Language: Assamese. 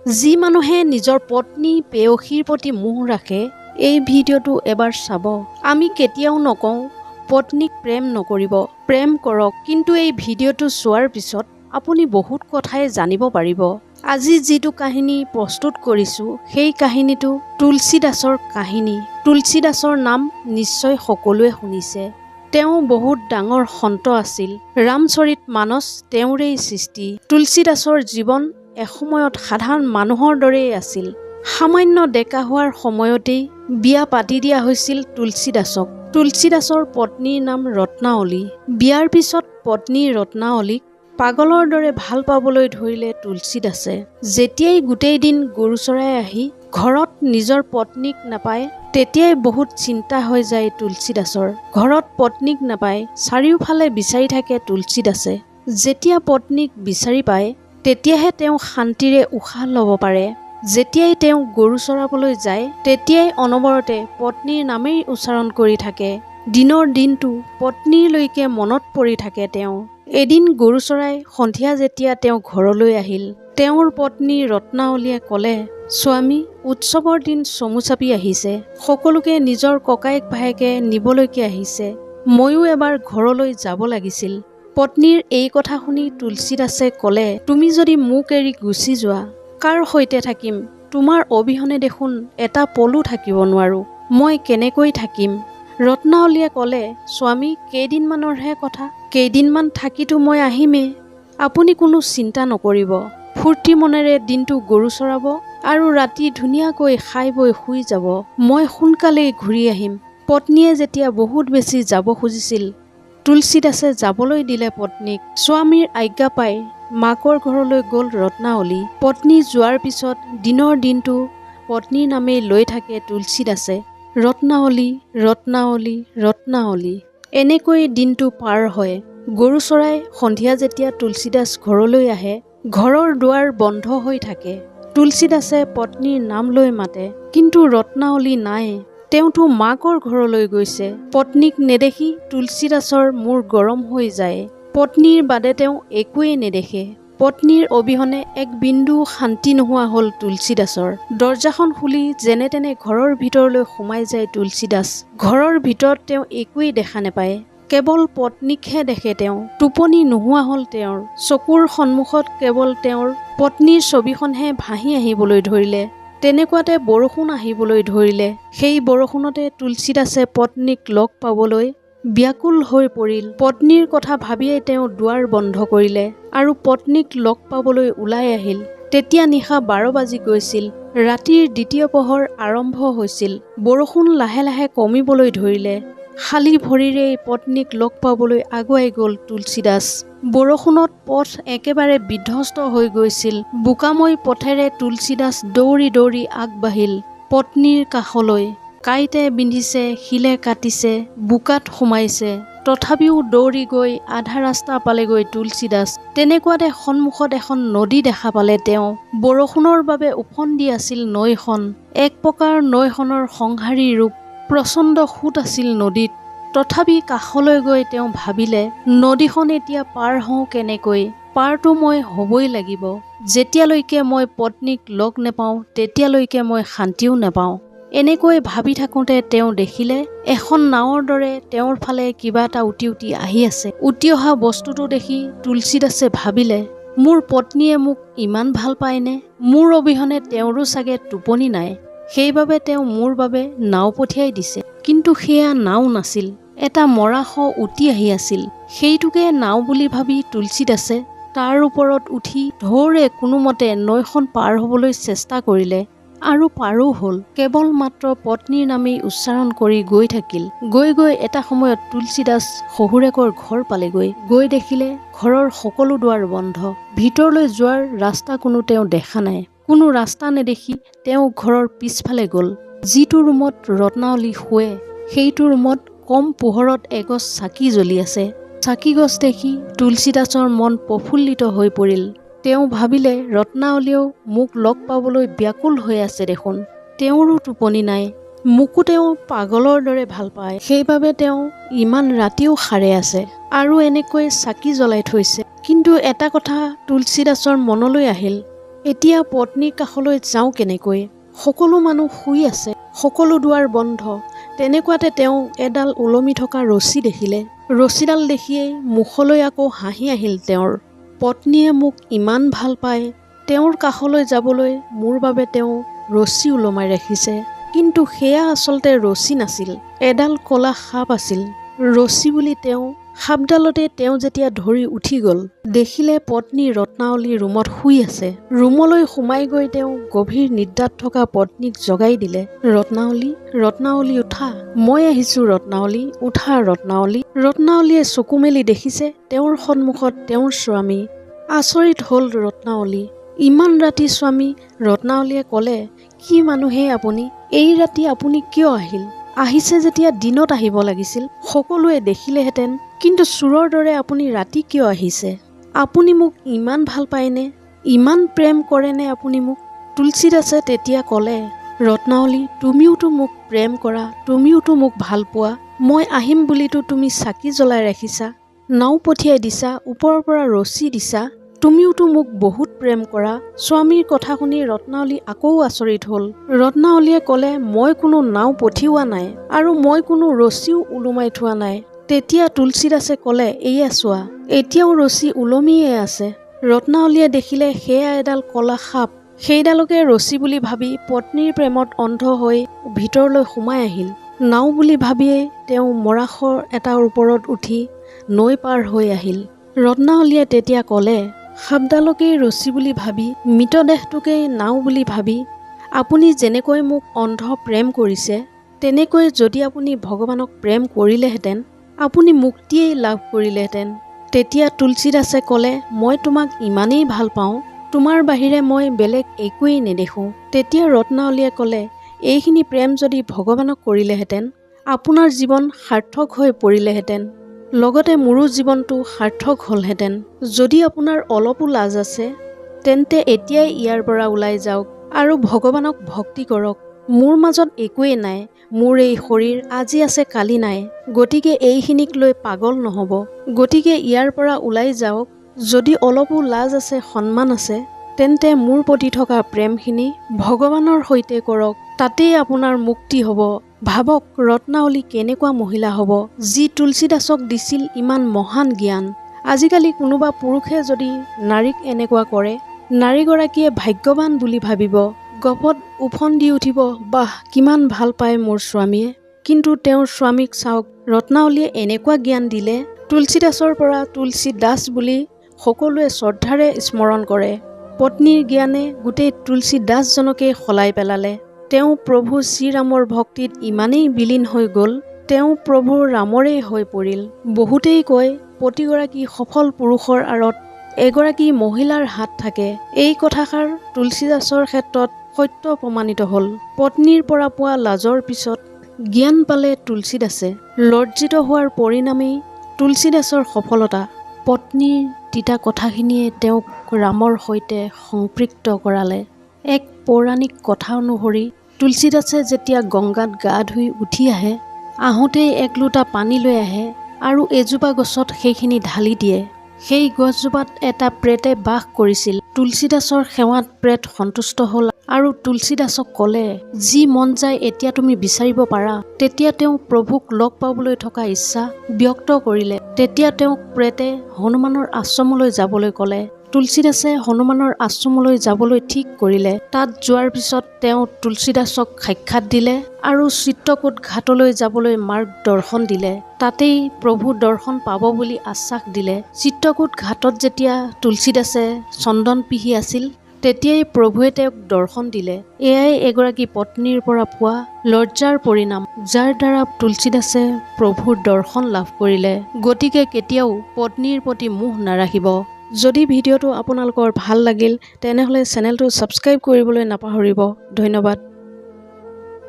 যি মানুহে নিজৰ পত্নী পেয়সীৰ প্ৰতি মোহ ৰাখে এই ভিডিঅ'টো এবাৰ চাব। আমি কেতিয়াও নকওঁ পত্নীক প্ৰেম নকৰিব, প্ৰেম কৰক, কিন্তু এই ভিডিঅ'টো চোৱাৰ পিছত আপুনি বহুত কথাই জানিব পাৰিব। আজি যিটো কাহিনী প্ৰস্তুত কৰিছোঁ সেই কাহিনীটো তুলসী দাসৰ কাহিনী। তুলসী দাসৰ নাম নিশ্চয় সকলোৱে শুনিছে। তেওঁ বহুত ডাঙৰ সন্ত আছিল। ৰামচৰিত মানস তেওঁৰেই সৃষ্টি। তুলসী দাসৰ জীৱন এসময়ত সাধাৰণ মানুহৰ দৰেই আছিল। সামান্য ডেকা হোৱাৰ সময়তেই বিয়া পাতি দিয়া হৈছিল তুলসী দাসক। তুলসী দাসৰ পত্নীৰ নাম ৰত্নাৱলী। বিয়াৰ পিছত পত্নী ৰত্নাৱলীক পাগলৰ দৰে ভাল পাবলৈ ধৰিলে তুলসী দাসে। যেতিয়াই গোটেই দিন গৰু চৰাই আহি ঘৰত নিজৰ পত্নীক নাপায় তেতিয়াই বহুত চিন্তা হৈ যায় তুলসী দাসৰ। ঘৰত পত্নীক নাপায়, চাৰিওফালে বিচাৰি থাকে তুলসী দাসে। যেতিয়া পত্নীক বিচাৰি পায় তেতিয়াহে তেওঁ শান্তিৰে উশাহ ল'ব পাৰে। যেতিয়াই তেওঁ গৰু চৰাবলৈ যায় তেতিয়াই অনবৰতে পত্নীৰ নামেই উচ্চাৰণ কৰি থাকে। দিনৰ দিনটো পত্নীৰলৈকে মনত পৰি থাকে তেওঁ। এদিন গৰু চৰাই সন্ধিয়া যেতিয়া তেওঁ ঘৰলৈ আহিল, তেওঁৰ পত্নী ৰত্নাৱলীয়ে ক'লে, স্বামী, উৎসৱৰ দিন চমু চাপি আহিছে। সকলোকে নিজৰ ককায়েক ভায়েকে নিবলৈকে আহিছে। ময়ো এবাৰ ঘৰলৈ যাব লাগিছিল। পত্নীৰ এই কথা শুনি তুলসী দাসে ক'লে, তুমি যদি মোক এৰি গুচি যোৱা, কাৰ সৈতে থাকিম? তোমাৰ অবিহনে দেখোন এটা পলো থাকিব নোৱাৰো। মই কেনেকৈ থাকিম? ৰত্নাৱলীয়ে ক'লে, স্বামী, কেইদিনমানৰহে কথা। কেইদিনমান থাকিতো মই আহিমেই। আপুনি কোনো চিন্তা নকৰিব। ফূৰ্তি মনেৰে দিনটো গৰু চৰাব আৰু ৰাতি ধুনীয়াকৈ খাই বৈ শুই যাব। মই সোনকালেই ঘূৰি আহিম। পত্নীয়ে যেতিয়া বহুত বেছি যাব খুজিছিল, তুলসী দাসে যাবলৈ দিলে পত্নীক। স্বামীৰ আজ্ঞা পাই মাকৰ ঘৰলৈ গ'ল ৰত্নাৱলী। পত্নী যোৱাৰ পিছত দিনৰ দিনটো পত্নীৰ নামেই লৈ থাকে তুলসী দাসে। ৰত্নাৱলী, ৰত্নাৱলী, ৰত্নাৱলী, এনেকৈ দিনটো পাৰ হয়। গৰু চৰাই সন্ধিয়া যেতিয়া তুলসী দাস ঘৰলৈ আহে, ঘৰৰ দুৱাৰ বন্ধ হৈ থাকে। তুলসী দাসে পত্নীৰ নাম লৈ মাতে, কিন্তু ৰত্নাৱলী নাই। তেওঁতো মাকৰ ঘৰলৈ গৈছে। পত্নীক নেদেখি তুলসী দাসৰ মূৰ গৰম হৈ যায়। পত্নীৰ বাদে তেওঁ একোৱেই নেদেখে। পত্নীৰ অবিহনে এক বিন্দু শান্তি নোহোৱা হ'ল তুলসী দাসৰ। দৰজাখন খুলি যেনে তেনে ঘৰৰ ভিতৰলৈ সোমাই যায় তুলসী দাস। ঘৰৰ ভিতৰত তেওঁ একোৱেই দেখা নাপায়, কেৱল পত্নীকহে দেখে তেওঁ। টোপনি নোহোৱা হ'ল তেওঁৰ। চকুৰ সন্মুখত কেৱল তেওঁৰ পত্নীৰ ছবিখনহে ভাহি আহিবলৈ ধৰিলে। তেনেকুৱাতে বৰষুণ আহিবলৈ ধৰিলে। সেই বৰষুণতে তুলসী দাসে পত্নীক লগ পাবলৈ ব্যাকুল হৈ পৰিল। পত্নীৰ কথা ভাবিয়ে তেওঁ দুৱাৰ বন্ধ কৰিলে আৰু পত্নীক লগ পাবলৈ ওলাই আহিল। তেতিয়া নিশা 12 বাজি গৈছিল। ৰাতিৰ দ্বিতীয় পহৰ আৰম্ভ হৈছিল। বৰষুণ লাহে লাহে কমিবলৈ ধৰিলে। খালী ভৰিৰে পত্নীক লগ পাবলৈ আগুৱাই গ'ল তুলসী দাস। বৰষুণত পথ একেবাৰে বিধ্বস্ত হৈ গৈছিল। বোকাময় পথেৰে তুলসী দাস দৌৰি দৌৰি আগবাঢ়িল পত্নীৰ কাষলৈ। কাঁইটে বিন্ধিছে, শিলে কাটিছে, বোকাত সোমাইছে। তথাপিও দৌৰি গৈ আধা ৰাস্তা পালেগৈ তুলসী দাস। তেনেকুৱাতে সন্মুখত এখন নদী দেখা পালে তেওঁ। বৰষুণৰ বাবে ওফন্দি আছিল নৈখন। এক প্ৰকাৰ নৈখনৰ সংহাৰী ৰূপ। প্ৰচণ্ড সোঁত আছিল নদীত। তথাপি কাষলৈ গৈ তেওঁ ভাবিলে, নদীখন এতিয়া পাৰ হওঁ কেনেকৈ? পাৰটো মই হ'বই লাগিব। যেতিয়ালৈকে মই পত্নীক লগ নেপাওঁ তেতিয়ালৈকে মই শান্তিও নেপাওঁ। এনেকৈ ভাবি থাকোঁতে তেওঁ দেখিলে এখন নাৱৰ দৰে তেওঁৰ ফালে কিবা এটা উটি উটি আহি আছে। উটি অহা বস্তুটো দেখি তুলসী দাসে ভাবিলে, মোৰ পত্নীয়ে মোক ইমান ভাল পায়নে? মোৰ অবিহনে তেওঁৰো চাগে টোপনি নাই। সেইবাবে তেওঁ মোৰ বাবে নাও পঠিয়াই দিছে। কিন্তু সেয়া নাও নাছিল, এটা মৰা শৱ উটি আহি আছিল। সেইটোকে নাও বুলি ভাবি তুলসী দাসে তাৰ ওপৰত উঠি ধৌৰে কোনোমতে নৈখন পাৰ হ'বলৈ চেষ্টা কৰিলে আৰু পাৰো হ'ল। কেৱল মাত্ৰ পত্নীৰ নামেই উচ্চাৰণ কৰি গৈ থাকিল। গৈ গৈ এটা সময়ত তুলসী দাস শহুৰেকৰ ঘৰ পালেগৈ। গৈ দেখিলে ঘৰৰ সকলো দুৱাৰ বন্ধ। ভিতৰলৈ যোৱাৰ ৰাস্তা কোনো তেওঁ দেখা নাই। কোনো ৰাস্তা নেদেখি তেওঁ ঘৰৰ পিছফালে গ'ল। যিটো ৰুমত ৰত্নাৱলী শুৱে সেইটো ৰুমত কম পোহৰত এগছ চাকি জ্বলি আছে। চাকি গছ দেখি তুলসী দাসৰ মন প্ৰফুল্লিত হৈ পৰিল। তেওঁ ভাবিলে, ৰত্নাৱলীয়েও মোক লগ পাবলৈ ব্যাকুল হৈ আছে দেখোন। তেওঁৰো টোপনি নাই। মোকো তেওঁ পাগলৰ দৰে ভাল পায়। সেইবাবে তেওঁ ইমান ৰাতিও সাৰে আছে আৰু এনেকৈ চাকি জ্বলাই থৈছে। কিন্তু এটা কথা তুলসী দাসৰ মনলৈ আহিল, এতিয়া পত্নীৰ কাষলৈ যাওঁ কেনেকৈ? সকলো মানুহ শুই আছে, সকলো দুৱাৰ বন্ধ। তেনেকুৱাতে তেওঁ এডাল ওলমি থকা ৰছী দেখিলে। ৰছীডাল দেখিয়েই মুখলৈ আকৌ হাঁহি আহিল তেওঁৰ। পত্নীয়ে মোক ইমান ভাল পায়, তেওঁৰ কাষলৈ যাবলৈ মোৰ বাবে তেওঁ ৰছী ওলমাই ৰাখিছে। কিন্তু সেয়া আচলতে ৰছী নাছিল, এডাল ক'লা সাপ আছিল। ৰছী বুলি তেওঁ সাপডালতে তেওঁ যেতিয়া ধৰি উঠি গ'ল, দেখিলে পত্নী ৰত্নাৱলী ৰুমত শুই আছে। ৰুমলৈ সোমাই গৈ তেওঁ গভীৰ নিদ্ৰাত থকা পত্নীক জগাই দিলে। ৰত্নাৱলী, ৰত্নাৱলী উঠা, মই আহিছোঁ ৰত্নাৱলী, উঠা ৰত্নাৱলী। ৰত্নাৱলীয়ে চকু মেলি দেখিছে তেওঁৰ সন্মুখত তেওঁৰ স্বামী। আচৰিত হ'ল ৰত্নাৱলী, ইমান ৰাতি স্বামী। ৰত্নাৱলীয়ে ক'লে, কি মানুহে আপুনি? এই ৰাতি আপুনি কিয় আহিল? আহিছে যেতিয়া দিনত আহিব লাগিছিল, সকলোৱে দেখিলেহেঁতেন। কিন্তু চোৰৰ দৰে আপুনি ৰাতি কিয় আহিছে? আপুনি মোক ইমান ভাল পায়নে? ইমান প্ৰেম কৰেনে আপুনি মোক? তুলসীদাসে তেতিয়া ক'লে, ৰত্নাৱলী, তুমিওতো মোক প্ৰেম কৰা, তুমিওতো মোক ভাল পোৱা। মই আহিম বুলিতো তুমি চাকি জ্বলাই ৰাখিছা, নাও পঠিয়াই দিছা, ওপৰৰ পৰা ৰছী দিছা। তুমিওতো মোক বহুত প্ৰেম কৰা। স্বামীৰ কথা শুনি ৰত্নাৱলী আকৌ আচৰিত হ'ল। ৰত্নাৱলীয়ে ক'লে, মই কোনো নাও পঠিওৱা নাই আৰু মই কোনো ৰছীও ওলোমাই থোৱা নাই। তেতিয়া তুলসীদাসে ক'লে, এয়া চোৱা, এতিয়াও ৰছী ওলমিয়ে আছে। ৰত্নাৱলীয়ে দেখিলে সেয়া এডাল ক'লা সাপ। সেইডালকে ৰছী বুলি ভাবি পত্নীৰ প্ৰেমত অন্ধ হৈ ভিতৰলৈ সোমাই আহিল। নাও বুলি ভাবিয়েই তেওঁ মৰাশৰ এটাৰ ওপৰত উঠি নৈ পাৰ হৈ আহিল। ৰত্নাৱলীয়ে তেতিয়া ক'লে, সাপডালকেই ৰছী বুলি ভাবি, মৃতদেহটোকেই নাও বুলি ভাবি আপুনি যেনেকৈ মোক অন্ধ প্ৰেম কৰিছে, তেনেকৈ যদি আপুনি ভগৱানক প্ৰেম কৰিলেহেঁতেন, আপুনি মুক্তিয়েই লাভ কৰিলেহেঁতেন। তেতিয়া তুলসীদাসে ক'লে, মই তোমাক ইমানেই ভাল পাওঁ, তোমাৰ বাহিৰে মই বেলেগ একোৱেই নেদেখোঁ। তেতিয়া ৰত্নাৱলীয়ে ক'লে, এইখিনি প্ৰেম যদি ভগৱানক কৰিলেহেঁতেন, আপোনাৰ জীৱন সাৰ্থক হৈ পৰিলেহেঁতেন, লগতে মোৰো জীৱনটো সাৰ্থক হ'লহেঁতেন। যদি আপোনাৰ অলপো লাজ আছে, তেন্তে এতিয়াই ইয়াৰ পৰা ওলাই যাওক আৰু ভগৱানক ভক্তি কৰক। মোৰ মাজত একোৱেই নাই, মোৰ এই শৰীৰ আজি আছে কালি নাই, গতিকে এইখিনিক লৈ পাগল নহ'ব। গতিকে ইয়াৰ পৰা ওলাই যাওক। যদি অলপো লাজ আছে, সন্মান আছে, তেন্তে মোৰ প্ৰতি থকা প্ৰেমখিনি ভগৱানৰ সৈতে কৰক, তাতেই আপোনাৰ মুক্তি হ'ব। ভাবক ৰত্নাৱলী কেনেকুৱা মহিলা হ'ব, যি তুলসীদাসক দিছিল ইমান মহান জ্ঞান। আজিকালি কোনোবা পুৰুষে যদি নাৰীক এনেকুৱা কৰে, নাৰীগৰাকীয়ে ভাগ্যৱান বুলি ভাবিব, গপত উফন দি উঠিব, বাহ কিমান ভাল পায় মোৰ স্বামীয়ে। কিন্তু তেওঁৰ স্বামীক চাওক, ৰত্নাৱলীয়ে এনেকুৱা জ্ঞান দিলে, তুলসীদাসৰ পৰা তুলসীদাস বুলি সকলোৱে শ্ৰদ্ধাৰে স্মৰণ কৰে। পত্নীৰ জ্ঞানে গোটেই তুলসীদাসজনকেই সলাই পেলালে। তেওঁ প্ৰভু শ্ৰীৰামৰ ভক্তিত ইমানেই বিলীন হৈ গ'ল, তেওঁ প্ৰভু ৰামৰেই হৈ পৰিল। বহুতেই কয়, প্ৰতিগৰাকী সফল পুৰুষৰ আঁৰত এগৰাকী মহিলাৰ হাত থাকে। এই কথাষাৰ তুলসীদাসৰ ক্ষেত্ৰত সত্য প্ৰমাণিত হ'ল। পত্নীৰ পৰা পোৱা লাজৰ পিছত জ্ঞান পালে তুলসীদাসে। লজ্জিত হোৱাৰ পৰিণামেই তুলসীদাসৰ সফলতা। পত্নীৰ তিতা কথাখিনিয়ে তেওঁক ৰামৰ সৈতে সম্পৃক্ত কৰালে। এক পৌৰাণিক কথা অনুসৰি তুলসীদাসে যেতিয়া গংগাত গা ধুই উঠি আহে, আহোঁতেই এক লোটা পানী লৈ আহে আৰু এজোপা গছত সেইখিনি ঢালি দিয়ে। সেই গছজোপাত এটা প্ৰেতে বাস কৰিছিল। তুলসীদাসৰ সেৱাত প্ৰেত সন্তুষ্ট হ'ল আৰু তুলসীদাসক ক'লে, যি মন যায় এতিয়া তুমি বিচাৰিব পাৰা। তেতিয়া তেওঁ প্ৰভুক লগ পাবলৈ থকা ইচ্ছা ব্যক্ত কৰিলে। তেতিয়া তেওঁক প্ৰেতে হনুমানৰ আশ্ৰমলৈ যাবলৈ ক'লে। তুলসীদাসে হনুমানৰ আশ্ৰমলৈ যাবলৈ ঠিক কৰিলে। তাত যোৱাৰ পিছত তেওঁ তুলসীদাসক সাক্ষাৎ দিলে আৰু চিত্ৰকূট ঘাটলৈ যাবলৈ মাৰ্গ দৰ্শন দিলে। তাতেই প্ৰভু দৰ্শন পাব বুলি আশ্বাস দিলে। চিত্ৰকূট ঘাটত যেতিয়া তুলসীদাসে চন্দন পিহি আছিল, তেতিয়াই প্ৰভুৱে তেওঁক দৰ্শন দিলে। এয়াই এগৰাকী পত্নীৰ পৰা পোৱা লজ্জাৰ পৰিণাম, যাৰ দ্বাৰা তুলসীদাসে প্ৰভুৰ দৰ্শন লাভ কৰিলে। গতিকে কেতিয়াও পত্নীৰ প্ৰতি মোহ নাৰাখিব। যদি ভিডিঅ'টো আপোনালোকৰ ভাল লাগিল, তেনেহ'লে চেনেলটো ছাবস্ক্ৰাইব কৰিবলৈ নাপাহৰিব। ধন্যবাদ।